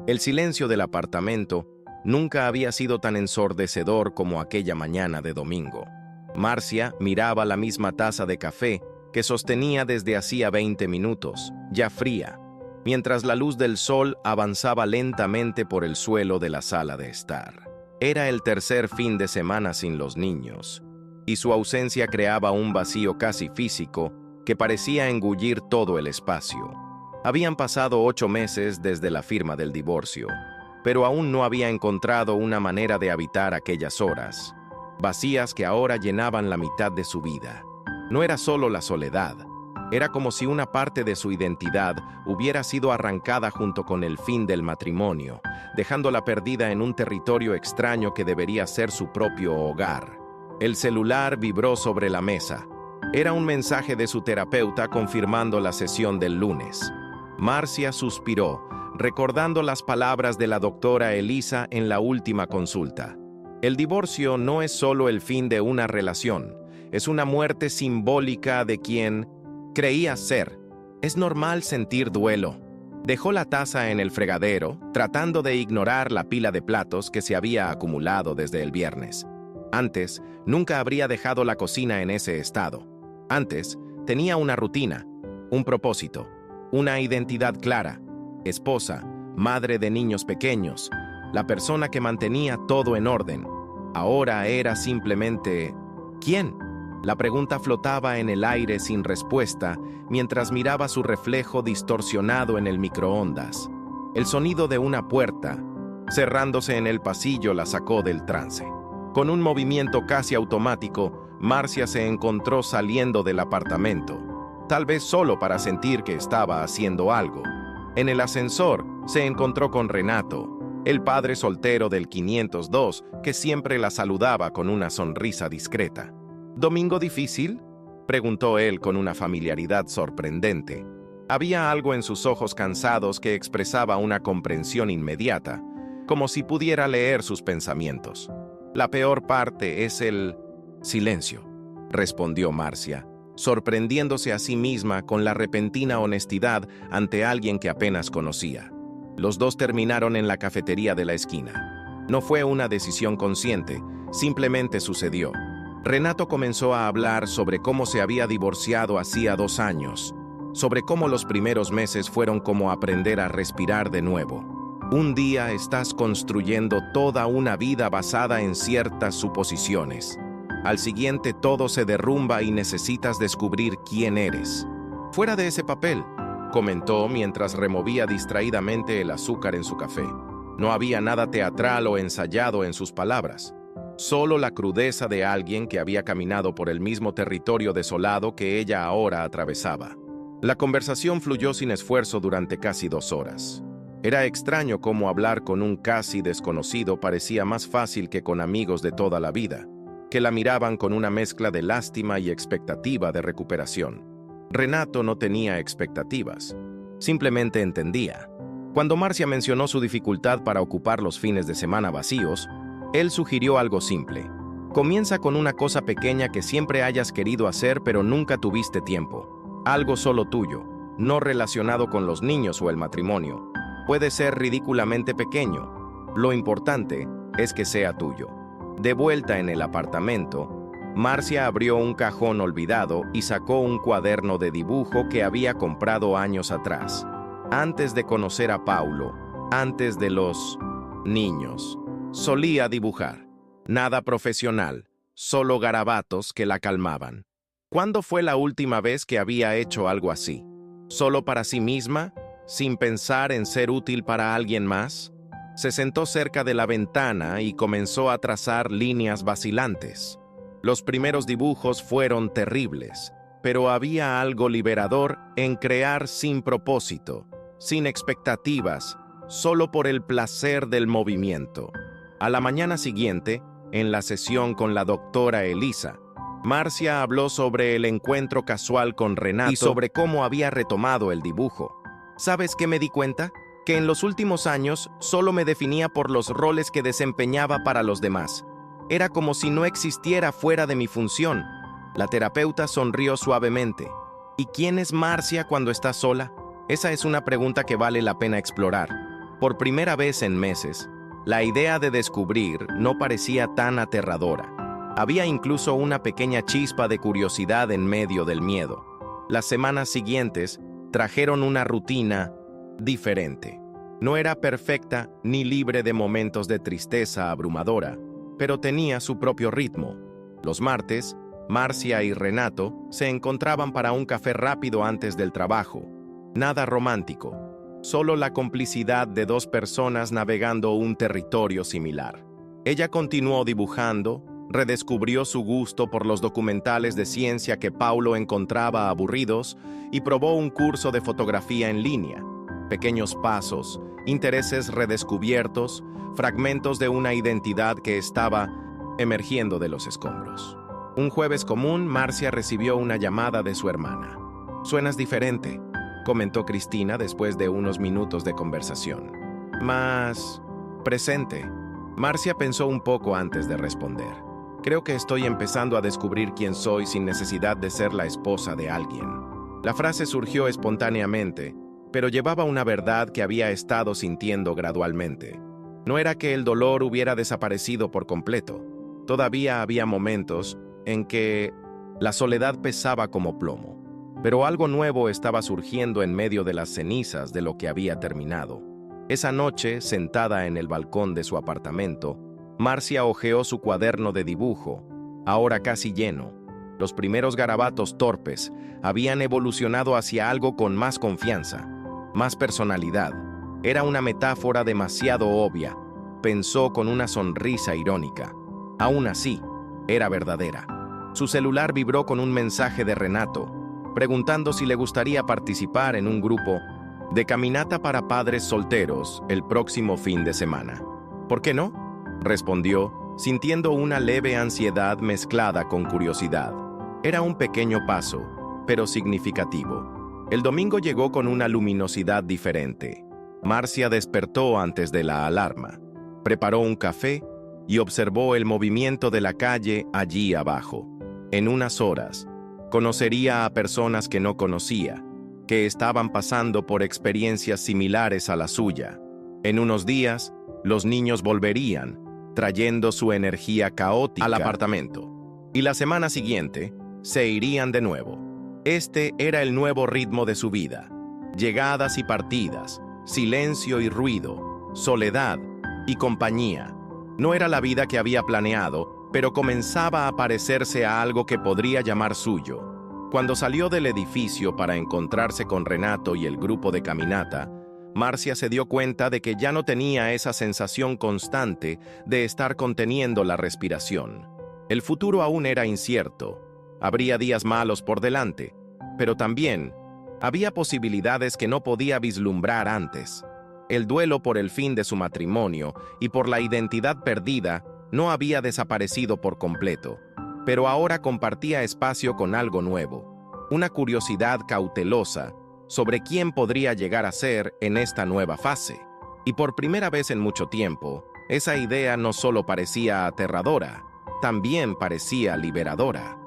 El silencio del apartamento nunca había sido tan ensordecedor como aquella mañana de domingo. Marcia miraba la misma taza de café que sostenía desde hacía 20 minutos, ya fría, mientras la luz del sol avanzaba lentamente por el suelo de la sala de estar. Era el tercer fin de semana sin los niños, y su ausencia creaba un vacío casi físico que parecía engullir todo el espacio. Habían pasado 8 meses desde la firma del divorcio, pero aún no había encontrado una manera de habitar aquellas horas, vacías que ahora llenaban la mitad de su vida. No era solo la soledad, era como si una parte de su identidad hubiera sido arrancada junto con el fin del matrimonio, dejándola perdida en un territorio extraño que debería ser su propio hogar. El celular vibró sobre la mesa. Era un mensaje de su terapeuta confirmando la sesión del lunes. Marcia suspiró, recordando las palabras de la doctora Elisa en la última consulta. El divorcio no es solo el fin de una relación, es una muerte simbólica de quien creía ser. Es normal sentir duelo. Dejó la taza en el fregadero, tratando de ignorar la pila de platos que se había acumulado desde el viernes. Antes, nunca habría dejado la cocina en ese estado. Antes, tenía una rutina, un propósito, una identidad clara. Esposa, madre de niños pequeños, la persona que mantenía todo en orden. Ahora era simplemente ¿quién? La pregunta flotaba en el aire sin respuesta mientras miraba su reflejo distorsionado en el microondas. El sonido de una puerta, cerrándose en el pasillo, la sacó del trance. Con un movimiento casi automático, Marcia se encontró saliendo del apartamento, tal vez solo para sentir que estaba haciendo algo. En el ascensor se encontró con Renato, el padre soltero del 502, que siempre la saludaba con una sonrisa discreta. ¿Domingo difícil?, preguntó él con una familiaridad sorprendente. Había algo en sus ojos cansados que expresaba una comprensión inmediata, como si pudiera leer sus pensamientos. La peor parte es el silencio, respondió Marcia, sorprendiéndose a sí misma con la repentina honestidad ante alguien que apenas conocía. Los dos terminaron en la cafetería de la esquina. No fue una decisión consciente, simplemente sucedió. Renato comenzó a hablar sobre cómo se había divorciado hacía 2 años, sobre cómo los primeros meses fueron como aprender a respirar de nuevo. Un día estás construyendo toda una vida basada en ciertas suposiciones. Al siguiente todo se derrumba y necesitas descubrir quién eres. Fuera de ese papel, comentó mientras removía distraídamente el azúcar en su café. No había nada teatral o ensayado en sus palabras. Solo la crudeza de alguien que había caminado por el mismo territorio desolado que ella ahora atravesaba. La conversación fluyó sin esfuerzo durante casi 2 horas. Era extraño cómo hablar con un casi desconocido parecía más fácil que con amigos de toda la vida, que la miraban con una mezcla de lástima y expectativa de recuperación. Renato no tenía expectativas, simplemente entendía. Cuando Marcia mencionó su dificultad para ocupar los fines de semana vacíos, él sugirió algo simple. Comienza con una cosa pequeña que siempre hayas querido hacer pero nunca tuviste tiempo. Algo solo tuyo, no relacionado con los niños o el matrimonio. Puede ser ridículamente pequeño. Lo importante es que sea tuyo. De vuelta en el apartamento, Marcia abrió un cajón olvidado y sacó un cuaderno de dibujo que había comprado años atrás. Antes de conocer a Paulo, antes de los niños. Solía dibujar. Nada profesional, solo garabatos que la calmaban. ¿Cuándo fue la última vez que había hecho algo así? ¿Solo para sí misma, sin pensar en ser útil para alguien más? Se sentó cerca de la ventana y comenzó a trazar líneas vacilantes. Los primeros dibujos fueron terribles, pero había algo liberador en crear sin propósito, sin expectativas, solo por el placer del movimiento. A la mañana siguiente, en la sesión con la doctora Elisa, Marcia habló sobre el encuentro casual con Renato y sobre cómo había retomado el dibujo. ¿Sabes qué me di cuenta? Que en los últimos años solo me definía por los roles que desempeñaba para los demás. Era como si no existiera fuera de mi función. La terapeuta sonrió suavemente. ¿Y quién es Marcia cuando está sola? Esa es una pregunta que vale la pena explorar. Por primera vez en meses, la idea de descubrir no parecía tan aterradora. Había incluso una pequeña chispa de curiosidad en medio del miedo. Las semanas siguientes trajeron una rutina diferente. No era perfecta ni libre de momentos de tristeza abrumadora, pero tenía su propio ritmo. Los martes, Marcia y Renato se encontraban para un café rápido antes del trabajo. Nada romántico, solo la complicidad de dos personas navegando un territorio similar. Ella continuó dibujando, redescubrió su gusto por los documentales de ciencia que Paulo encontraba aburridos y probó un curso de fotografía en línea. Pequeños pasos, intereses redescubiertos, fragmentos de una identidad que estaba emergiendo de los escombros. Un jueves común, Marcia recibió una llamada de su hermana. «Suenas diferente», comentó Cristina después de unos minutos de conversación. «Más presente». Marcia pensó un poco antes de responder. «Creo que estoy empezando a descubrir quién soy sin necesidad de ser la esposa de alguien». La frase surgió espontáneamente, pero llevaba una verdad que había estado sintiendo gradualmente. No era que el dolor hubiera desaparecido por completo. Todavía había momentos en que la soledad pesaba como plomo, pero algo nuevo estaba surgiendo en medio de las cenizas de lo que había terminado. Esa noche, sentada en el balcón de su apartamento, Marcia hojeó su cuaderno de dibujo, ahora casi lleno. Los primeros garabatos torpes habían evolucionado hacia algo con más confianza, más personalidad. Era una metáfora demasiado obvia, pensó con una sonrisa irónica. Aún así, era verdadera. Su celular vibró con un mensaje de Renato, preguntando si le gustaría participar en un grupo de caminata para padres solteros el próximo fin de semana. «¿Por qué no?», respondió, sintiendo una leve ansiedad mezclada con curiosidad. Era un pequeño paso, pero significativo. El domingo llegó con una luminosidad diferente. Marcia despertó antes de la alarma, preparó un café y observó el movimiento de la calle allí abajo. En unas horas, conocería a personas que no conocía, que estaban pasando por experiencias similares a la suya. En unos días, los niños volverían, trayendo su energía caótica al apartamento. Y la semana siguiente, se irían de nuevo. Este era el nuevo ritmo de su vida. Llegadas y partidas, silencio y ruido, soledad y compañía. No era la vida que había planeado, pero comenzaba a parecerse a algo que podría llamar suyo. Cuando salió del edificio para encontrarse con Renato y el grupo de caminata, Marcia se dio cuenta de que ya no tenía esa sensación constante de estar conteniendo la respiración. El futuro aún era incierto. Habría días malos por delante, pero también había posibilidades que no podía vislumbrar antes. El duelo por el fin de su matrimonio y por la identidad perdida no había desaparecido por completo, pero ahora compartía espacio con algo nuevo, una curiosidad cautelosa sobre quién podría llegar a ser en esta nueva fase. Y por primera vez en mucho tiempo, esa idea no solo parecía aterradora, también parecía liberadora.